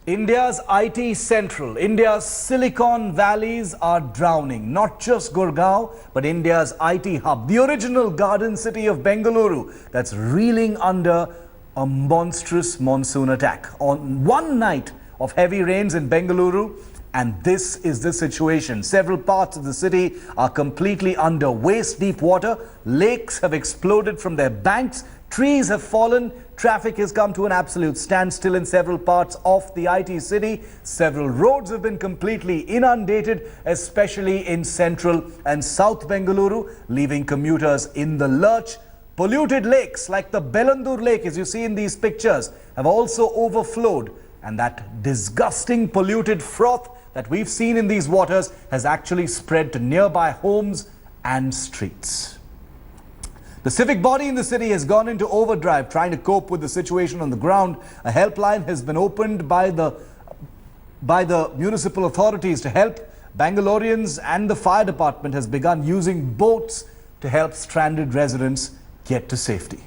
India's IT central, India's Silicon Valleys are drowning. Not just Gurgaon, but India's IT hub, the original garden city of Bengaluru, that's reeling under a monstrous monsoon attack. On one night of heavy rains in Bengaluru, and this is the situation. Several parts of the city are completely under waist-deep water. Lakes have exploded from their banks. Trees have fallen. Traffic has come to an absolute standstill in several parts of the IT city. Several roads have been completely inundated, especially in central and south Bengaluru, leaving commuters in the lurch. Polluted lakes like the Bellandur lake, as you see in these pictures, have also overflowed. And that disgusting polluted froth that we've seen in these waters has actually spread to nearby homes and streets. The civic body in the city has gone into overdrive trying to cope with the situation on the ground. A helpline has been opened by the municipal authorities to help. Bangaloreans and the fire department has begun using boats to help stranded residents get to safety.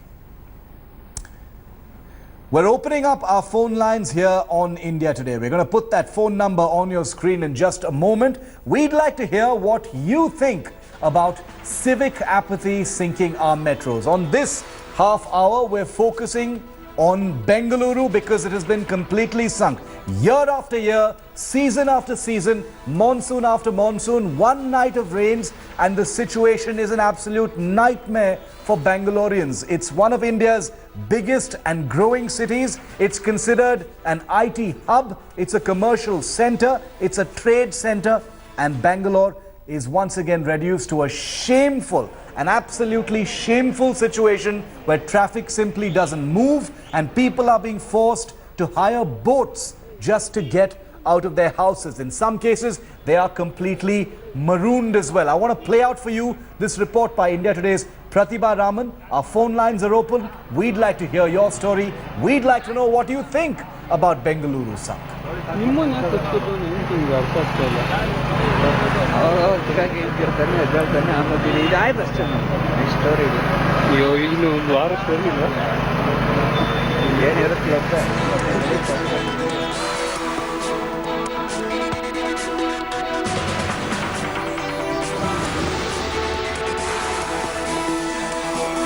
We're opening up our phone lines here on India Today. We're going to put that phone number on your screen in just a moment. We'd like to hear what you think about civic apathy sinking our metros. On this half hour, we're focusing on Bengaluru because it has been completely sunk. Year after year, season after season, monsoon after monsoon, one night of rains, and the situation is an absolute nightmare for Bangaloreans. It's one of India's biggest and growing cities. It's considered an IT hub. It's a commercial center. It's a trade center. And Bangalore is once again reduced to a shameful, an absolutely shameful situation where traffic simply doesn't move and people are being forced to hire boats just to get out of their houses. In some cases, they are completely marooned as well. I want to play out for you this report by India Today's Pratibha Raman. Our phone lines are open. We'd like to hear your story. We'd like to know what you think about Bengaluru sunk.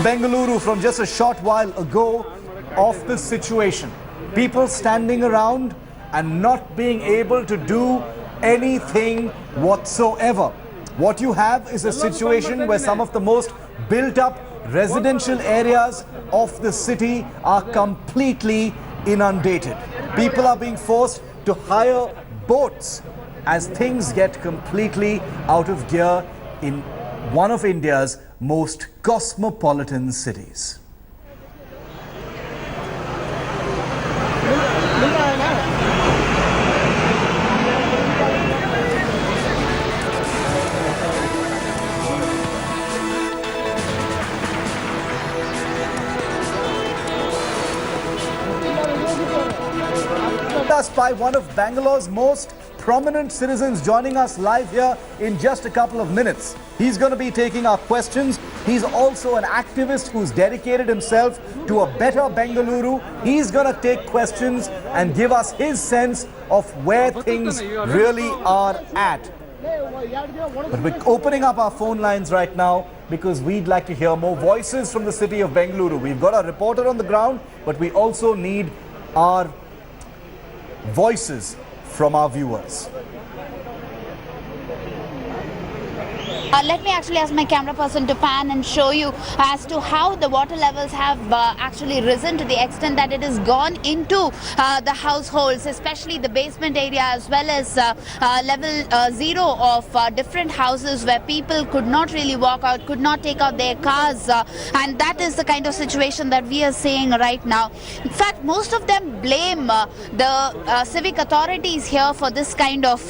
Bengaluru from just a short while ago of the situation. People standing around and not being able to do anything whatsoever. What you have is a situation where some of the most built up residential areas of the city are completely inundated. People are being forced to hire boats as things get completely out of gear in one of India's most cosmopolitan cities. Us by one of Bangalore's most prominent citizens joining us live here in just a couple of minutes. He's going to be taking our questions. He's also an activist who's dedicated himself to a better Bengaluru. He's going to take questions and give us his sense of where things really are at. But we're opening up our phone lines right now because we'd like to hear more voices from the city of Bengaluru. We've got a reporter on the ground, but we also need our voices from our viewers. Let me actually ask my camera person to pan and show you as to how the water levels have actually risen to the extent that it has gone into the households, especially the basement area, as well as level 0 of different houses where people could not really walk out, could not take out their cars, and that is the kind of situation that we are seeing right now. In fact, most of them blame the civic authorities here for this kind of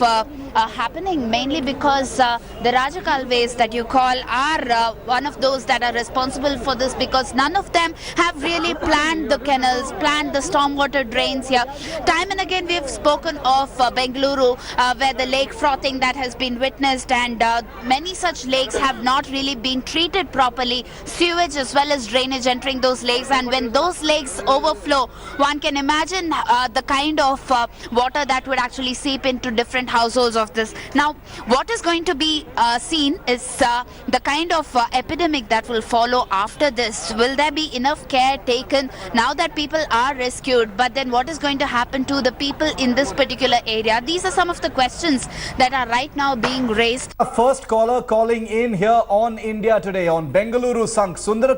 happening, mainly because there larger culverts that you call are one of those that are responsible for this, because none of them have really planned the canals, planned the stormwater drains here. Time and again we've spoken of Bengaluru, where the lake frothing that has been witnessed, and many such lakes have not really been treated properly, sewage as well as drainage entering those lakes, and when those lakes overflow, one can imagine the kind of water that would actually seep into different households of this. Now, what is going to be seen is the kind of epidemic that will follow after this. Will there be enough care taken now that people are rescued, but then what is going to happen to the people in this particular area? These are some of the questions that are right now being raised. Our first caller calling in here on India Today on Bengaluru Sank. Sundar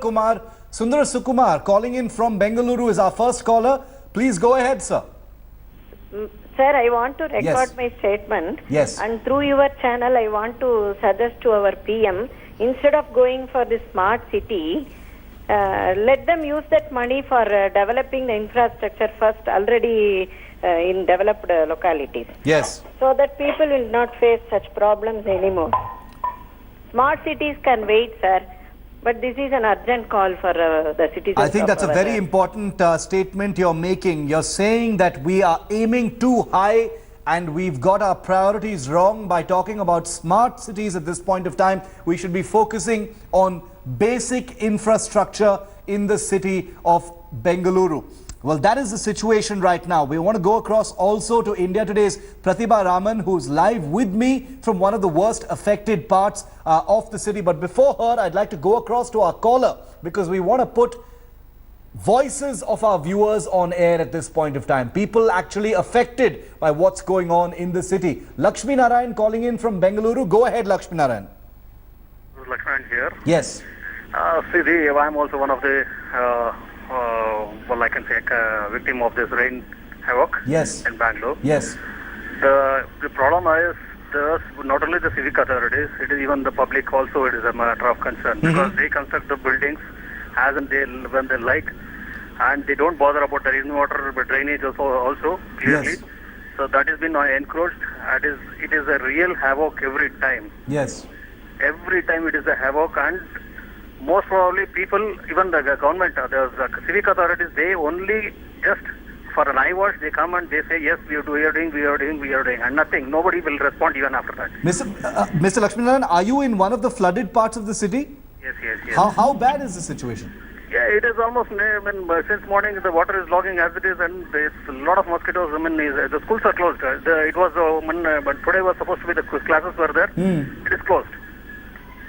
Sukumar calling in from Bengaluru is our first caller. Please go ahead, sir. Sir, I want to record Yes. my statement. Yes. And through your channel, I want to suggest to our PM, instead of going for the smart city, let them use that money for developing the infrastructure first, already in developed localities. Yes. So that people will not face such problems anymore. Smart cities can wait, sir. But this is an urgent call for the citizens. I think that's a of very our, important statement you're making. You're saying that we are aiming too high and we've got our priorities wrong by talking about smart cities at this point of time. We should be focusing on basic infrastructure in the city of Bengaluru. Well, that is the situation right now. We want to go across also to India Today's Pratibha Raman, who's live with me from one of the worst affected parts of the city. But before her, I'd like to go across to our caller because we want to put voices of our viewers on air at this point of time. People actually affected by what's going on in the city. Lakshmi Narayan calling in from Bengaluru. Go ahead, Lakshmi Narayan. Lakshman here. Yes. See, I'm also one of the, I can say, victim of this rain havoc Yes. in Bangalore. Yes. The problem is not only the civic authorities, it is even the public also. It is a matter of concern because they construct the buildings as and when they like, and they don't bother about the rainwater drainage also clearly. Yes. So that has been encroached. It is a real havoc every time. Yes. Every time it is a havoc, and most probably people, even the government, the civic authorities, they only just for an eye wash, they come and they say, yes, we are doing, and nothing. Nobody will respond even after that. Mr. Lakshmi Narayan, are you in one of the flooded parts of the city? Yes. How bad is the situation? Yeah, it is almost, since morning the water is logging as it is, and there's a lot of mosquitoes. The schools are closed. But today was supposed to be the classes were there. It is closed.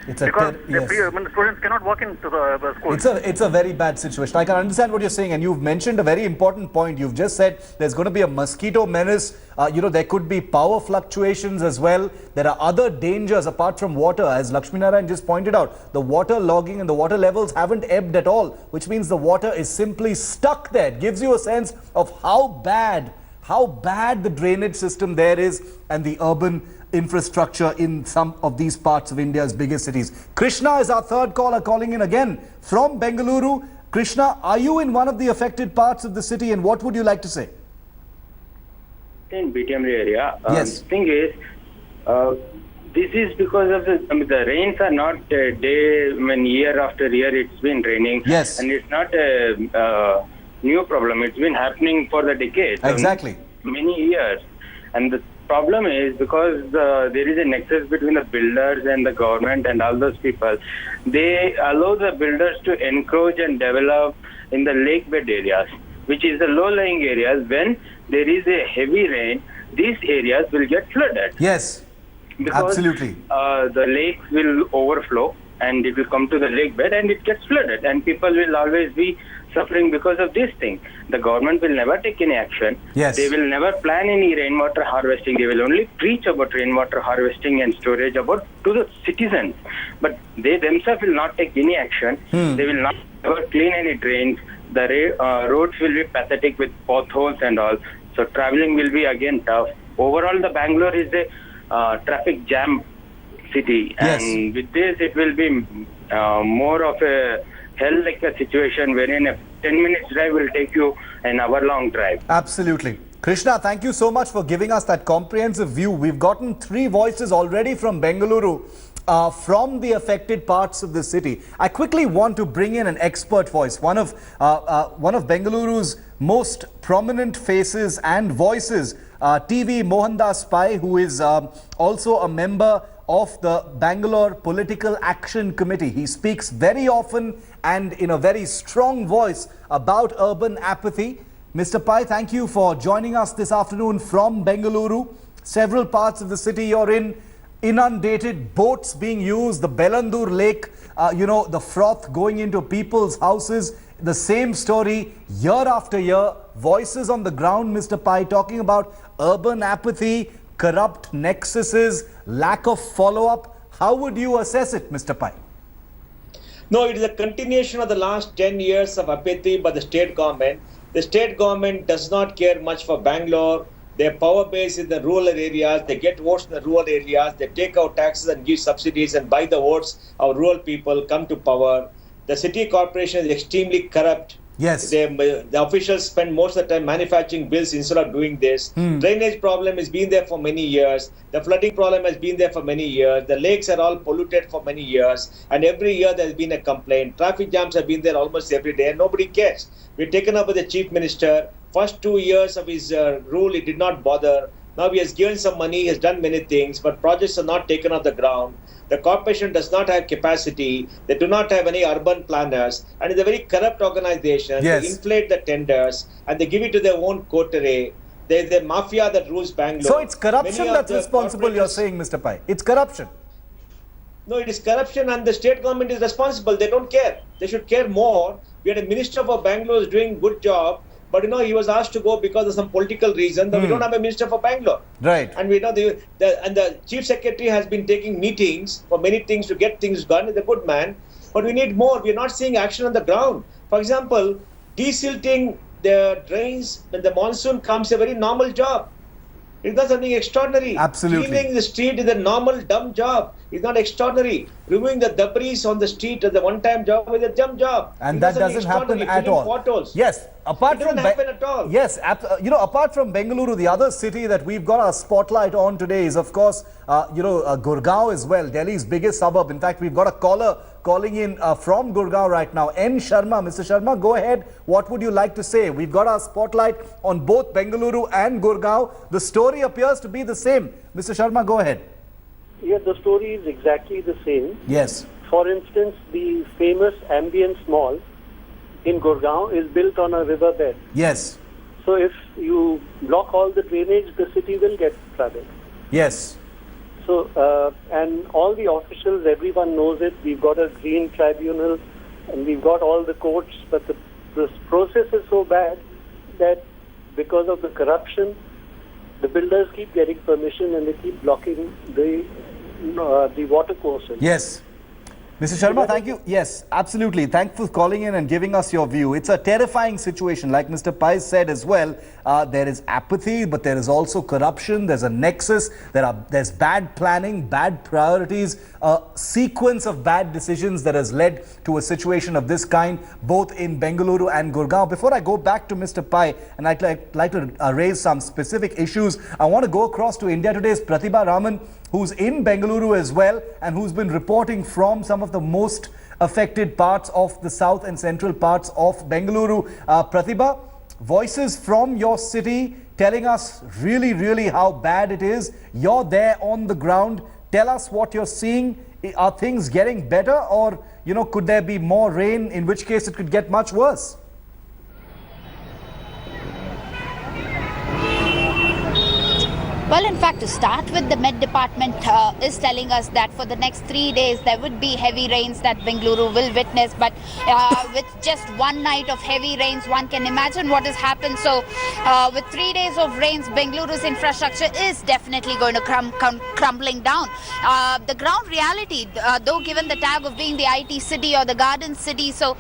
It's a because yes. Students cannot walk into the school. It's a very bad situation. I can understand what you're saying, and you've mentioned a very important point. You've just said there's going to be a mosquito menace. There could be power fluctuations as well. There are other dangers apart from water, as Lakshmi Narayan just pointed out. The water logging and the water levels haven't ebbed at all, which means the water is simply stuck there. It gives you a sense of how bad the drainage system there is and the urban infrastructure in some of these parts of India's biggest cities. Krishna is our third caller calling in again from Bengaluru. Krishna, are you in one of the affected parts of the city, and what would you like to say? In BTM area, Yes. thing is, this is because of the rains are not year after year it's been raining. Yes. And it's not a new problem. It's been happening for the decades. Exactly. Many years. And the problem is because there is a nexus between the builders and the government and all those people. They allow the builders to encroach and develop in the lake bed areas, which is the low-lying areas. When there is a heavy rain, these areas will get flooded. Yes, Because absolutely. The lakes will overflow and it will come to the lake bed and it gets flooded, and people will always be suffering because of this thing. The government will never take any action. Yes. They will never plan any rainwater harvesting. They will only preach about rainwater harvesting and storage to the citizens. But they themselves will not take any action. They will not ever clean any drains. The roads will be pathetic with potholes and all. So traveling will be again tough. Overall, the Bangalore is a traffic jam city. Yes. And with this, it will be more of a hell like a situation wherein a 10 minutes drive will take you an hour-long drive. Absolutely. Krishna, thank you so much for giving us that comprehensive view. We've gotten 3 voices already from Bengaluru. from the affected parts of the city. I quickly want to bring in an expert voice, one of Bengaluru's most prominent faces and voices, TV Mohandas Pai, who is also a member of the Bangalore Political Action Committee. He speaks very often and in a very strong voice about urban apathy. Mr. Pai, thank you for joining us this afternoon from Bengaluru. Several parts of the city you're in, inundated, boats being used, the Bellandur lake, the froth going into people's houses. The same story year after year. Voices on the ground, Mr. Pai, talking about urban apathy, corrupt nexuses, lack of follow-up. How would you assess it, Mr. Pai? No, it is a continuation of the last 10 years of apathy by the state government. The state government does not care much for Bangalore. Their power base in the rural areas. They get votes in the rural areas. They take out taxes and give subsidies and buy the votes of rural people, come to power. The city corporation is extremely corrupt. Yes. The officials spend most of the time manufacturing bills instead of doing this. Drainage problem has been there for many years. The flooding problem has been there for many years. The lakes are all polluted for many years. And every year there has been a complaint. Traffic jams have been there almost every day and nobody cares. We've taken up with the chief minister. First 2 years of his rule, he did not bother. Now he has given some money, he has done many things, but projects are not taken off the ground. The corporation does not have capacity. They do not have any urban planners. And it's a very corrupt organization. Yes. They inflate the tenders and they give it to their own coterie. There's the mafia that rules Bangalore. So it's corruption Many of that's the responsible, you're saying, Mr. Pai. It's corruption. No, it is corruption and the state government is responsible. They don't care. They should care more. We had a minister for Bangalore who's doing a good job. But he was asked to go because of some political reason. We don't have a minister for Bangalore. Right. And we know the chief secretary has been taking meetings for many things to get things done. He's a good man. But we need more. We're not seeing action on the ground. For example, desilting the drains when the monsoon comes is a very normal job. It's not something extraordinary. Absolutely. Cleaning the street is a normal, dumb job. It's not extraordinary. Removing the debris on the street is a one-time job, is a dumb job. And that doesn't happen at all. Potholes. Yes, apart It from doesn't happen at all. Yes, apart from Bengaluru, the other city that we've got our spotlight on today is, of course, Gurgaon as well, Delhi's biggest suburb. In fact, we've got a caller calling in from Gurgaon right now. N. Sharma. Mr. Sharma, go ahead. What would you like to say? We've got our spotlight on both Bengaluru and Gurgaon. The story appears to be the same. Mr. Sharma, go ahead. Yeah, the story is exactly the same. Yes. For instance, the famous Ambience Mall in Gurgaon is built on a riverbed. Yes. So if you block all the drainage, the city will get flooded. Yes. So, and all the officials, everyone knows it. We've got a green tribunal and we've got all the courts, but the process is so bad that because of the corruption, the builders keep getting permission and they keep blocking the water courses. Yes. Mr. Sharma, thank you. Yes, absolutely. Thank you for calling in and giving us your view. It's a terrifying situation. Like Mr. Pai said as well, there is apathy, but there is also corruption. There's a nexus. There's bad planning, bad priorities, a sequence of bad decisions that has led to a situation of this kind, both in Bengaluru and Gurgaon. Before I go back to Mr. Pai, and I'd like to raise some specific issues, I want to go across to India Today's Pratibha Raman, who's in Bengaluru as well and who's been reporting from some of the most affected parts of the south and central parts of Bengaluru. Pratibha, voices from your city telling us really, really how bad it is. You're there on the ground. Tell us what you're seeing. Are things getting better, or, could there be more rain, in which case it could get much worse? Well, in fact, to start with, the Met Department is telling us that for the next 3 days, there would be heavy rains that Bengaluru will witness. But with just one night of heavy rains, one can imagine what has happened. So with 3 days of rains, Bengaluru's infrastructure is definitely going to crumbling down. The ground reality, though given the tag of being the IT city or the garden city, so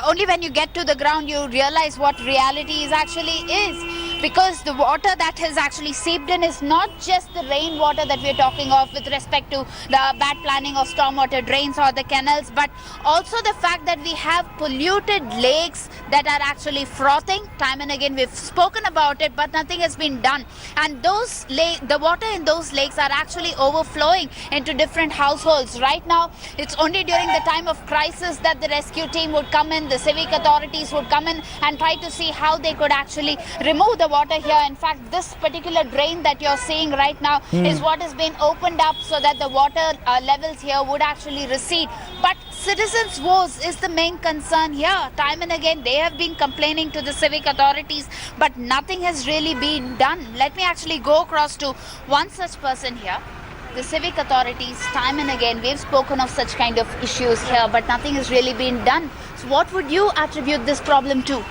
only when you get to the ground, you realize what reality is actually is. because the water that has actually seeped in is not just the rainwater that we are talking of with respect to the bad planning of stormwater drains or the canals, but also the fact that we have polluted lakes that are actually frothing. Time and again we've spoken about it, but nothing has been done, and the water in those lakes are actually overflowing into different households. Right now it's only during the time of crisis that the rescue team would come in, the civic authorities would come in and try to see how they could actually remove the water here. In fact, this particular drain that you're seeing right now is what has been opened up so that the water levels here would actually recede. But citizens' woes is the main concern here. Time and again they have been complaining to the civic authorities, but nothing has really been done. Let me actually go across to one such person here. The civic authorities, time and again we've spoken of such kind of issues here, but nothing has really been done. So what would you attribute this problem to?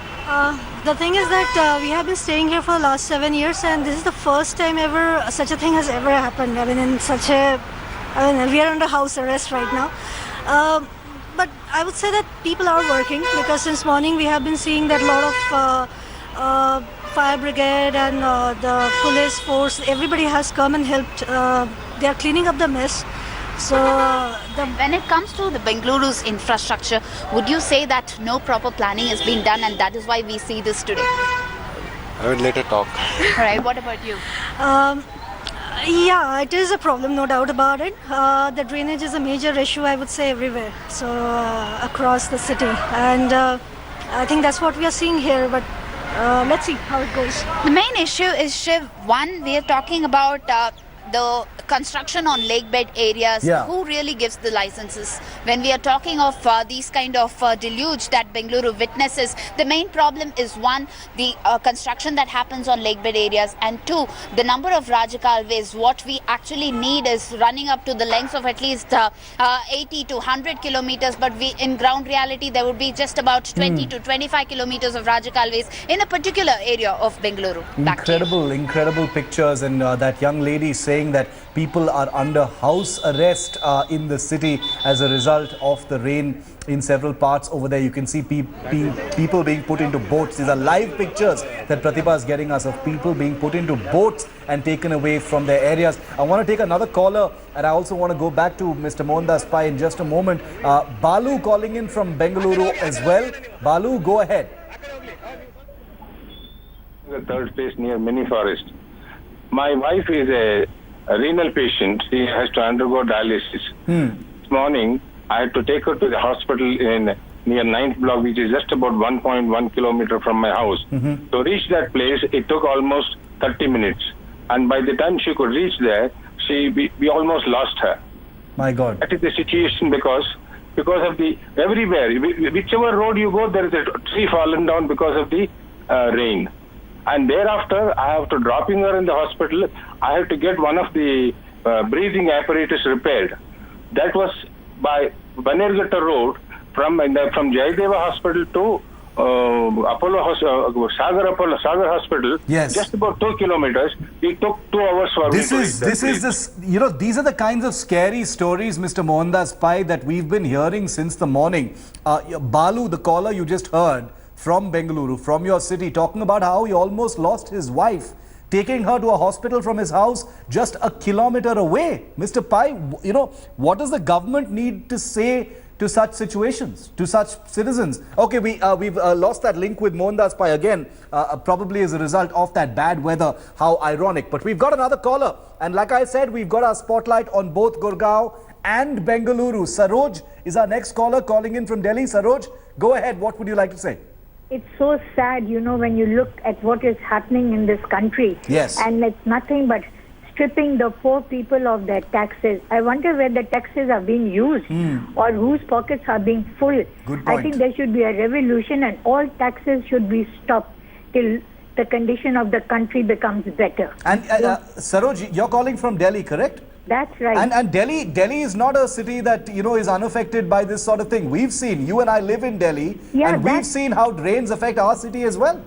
The thing is that we have been staying here for the last 7 years, and this is the first time ever such a thing has ever happened. I mean, we are under house arrest right now. But I would say that people are working, because since morning we have been seeing that a lot of fire brigade and the police force, everybody has come and helped. They are cleaning up the mess. So when it comes to the Bengaluru's infrastructure, would you say that no proper planning has been done, and that is why we see this today? I will later talk. All right, what about you? Yeah, it is a problem, no doubt about it. The drainage is a major issue, I would say, everywhere. So across the city, and I think that's what we are seeing here. But let's see how it goes. The main issue is, Shiv, one, we are talking about the construction on lake bed areas. Who really gives the licenses? When we are talking of these kind of deluge that Bengaluru witnesses, the main problem is, one, the construction that happens on lake bed areas, and two, the number of Rajakalways. What we actually need is running up to the lengths of at least 80 to 100 kilometers, but in ground reality there would be just about 20 to 25 kilometers of Rajakalways in a particular area of Bengaluru. Incredible pictures, and that young lady saying that people are under house arrest in the city as a result of the rain in several parts over there. You can see people being put into boats. These are live pictures that Pratibha is getting us of people being put into boats and taken away from their areas. I want to take another caller, and I also want to go back to Mr. Mohandas Pai in just a moment. Balu calling in from Bengaluru as well. Balu, go ahead. The third place near Mini Forest. My wife is a renal patient. She has to undergo dialysis. This morning, I had to take her to the hospital near 9th block, which is just about 1.1 kilometer from my house. To reach that place, it took almost 30 minutes. And by the time she could reach there, we almost lost her. My God. That is the situation because of the everywhere, whichever road you go, there is a tree fallen down because of the rain. And thereafter, I have to dropping her in the hospital. I have to get one of the breathing apparatus repaired. That was by Banerghatta Road from Jayadeva Hospital to Sagar Hospital. Yes. Just about 2 kilometers. It took 2 hours for me to reach these are the kinds of scary stories, Mr. Mohandas Pai, that we've been hearing since the morning. Balu, the caller you just heard, from Bengaluru, from your city, talking about how he almost lost his wife, taking her to a hospital from his house just a kilometer away. Mr. Pai, what does the government need to say to such situations, to such citizens? Okay, we've lost that link with Mohandas Pai again, probably as a result of that bad weather. How ironic. But we've got another caller, and like I said, we've got our spotlight on both Gurgaon and Bengaluru. Saroj is our next caller, calling in from Delhi. Saroj, go ahead. What would you like to say? It's so sad, when you look at what is happening in this country. Yes. And it's nothing but stripping the poor people of their taxes. I wonder where the taxes are being used or whose pockets are being full. Good point. I think there should be a revolution and all taxes should be stopped till the condition of the country becomes better. And Saroj, you're calling from Delhi, correct? That's right. And Delhi is not a city that, is unaffected by this sort of thing. We've seen, you and I live in Delhi, and we've seen how rains affect our city as well.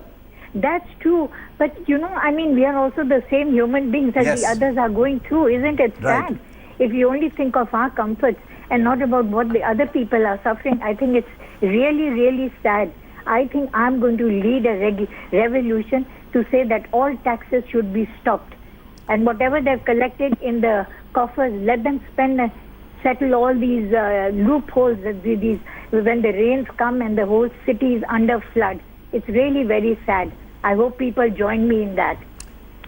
That's true. But, we are also the same human beings as the others are going through. Isn't it sad? Right. If you only think of our comforts and not about what the other people are suffering, I think it's really, really sad. I think I'm going to lead a revolution to say that all taxes should be stopped. And whatever they've collected in the coffers, let them spend and settle all these loopholes when the rains come and the whole city is under flood. It's really very sad. I hope people join me in that.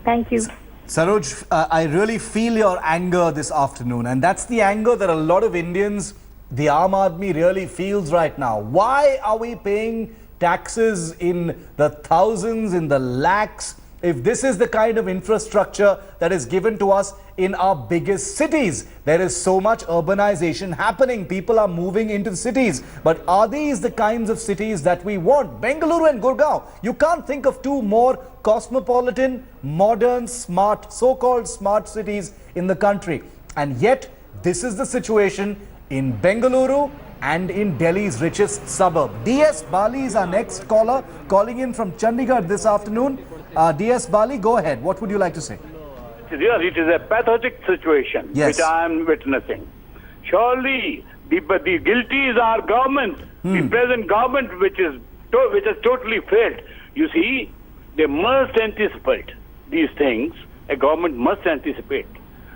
Thank you. Saroj, I really feel your anger this afternoon, and that's the anger that a lot of Indians, the Aam Aadmi, really feels right now. Why are we paying taxes in the thousands, in the lakhs, if this is the kind of infrastructure that is given to us in our biggest cities? There is so much urbanization happening. People are moving into the cities. But are these the kinds of cities that we want? Bengaluru and Gurgaon. You can't think of two more cosmopolitan, modern, smart, so-called smart cities in the country. And yet, this is the situation in Bengaluru and in Delhi's richest suburb. DS Bali is our next caller, calling in from Chandigarh this afternoon. DS Bali, go ahead. What would you like to say? It is a pathetic situation which I am witnessing. Surely the guilty is our government, the present government, which has totally failed. You see, they must anticipate these things. A government must anticipate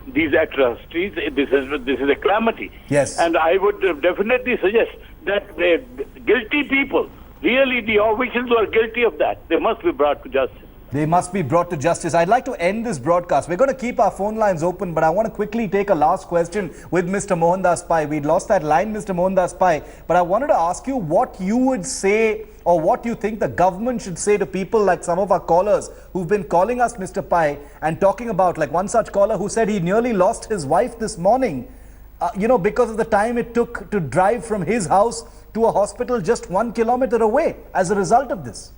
these atrocities. This is a calamity. Yes. And I would definitely suggest that the guilty people, really the officials who are guilty of that, they must be brought to justice. They must be brought to justice. I'd like to end this broadcast. We're going to keep our phone lines open, but I want to quickly take a last question with Mr. Mohandas Pai. We'd lost that line, Mr. Mohandas Pai, but I wanted to ask you what you would say or what you think the government should say to people like some of our callers who've been calling us, Mr. Pai, and talking about, like one such caller who said he nearly lost his wife this morning, because of the time it took to drive from his house to a hospital just 1 kilometer away as a result of this.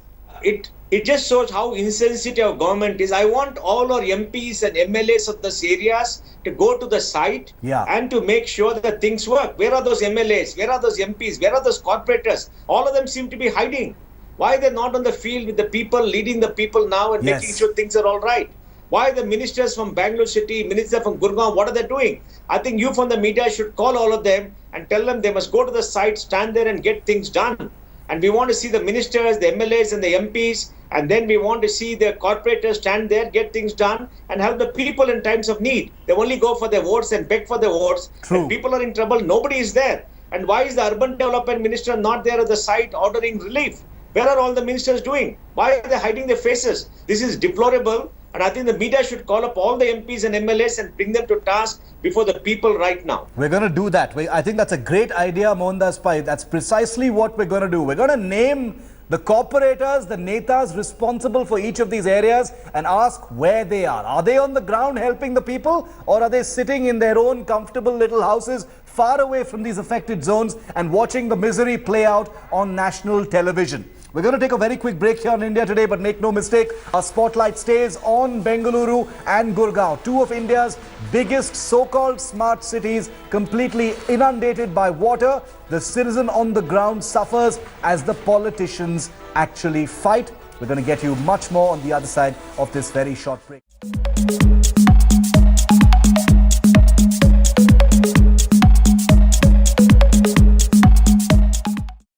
It just shows how insensitive our government is. I want all our MPs and MLAs of these areas to go to the site and to make sure that things work. Where are those MLAs? Where are those MPs? Where are those corporators? All of them seem to be hiding. Why are they not on the field with the people, leading the people now and making sure things are all right? Why the ministers from Bangalore city, minister from Gurgaon, what are they doing? I think you from the media should call all of them and tell them they must go to the site, stand there and get things done. And we want to see the ministers, the MLAs and the MPs, and then we want to see the corporators stand there, get things done, and help the people in times of need. They only go for their votes and beg for their votes. When people are in trouble, nobody is there. And why is the urban development minister not there at the site ordering relief? Where are all the ministers doing? Why are they hiding their faces? This is deplorable. And I think the media should call up all the MPs and MLAs and bring them to task before the people right now. We're going to do that. I think that's a great idea, Mohandas Pai. That's precisely what we're going to do. We're going to name the corporators, the netas responsible for each of these areas and ask where they are. Are they on the ground helping the people, or are they sitting in their own comfortable little houses far away from these affected zones and watching the misery play out on national television? We're going to take a very quick break here on India Today, but make no mistake, our spotlight stays on Bengaluru and Gurgaon, two of India's biggest so-called smart cities, completely inundated by water. The citizen on the ground suffers as the politicians actually fight. We're going to get you much more on the other side of this very short break.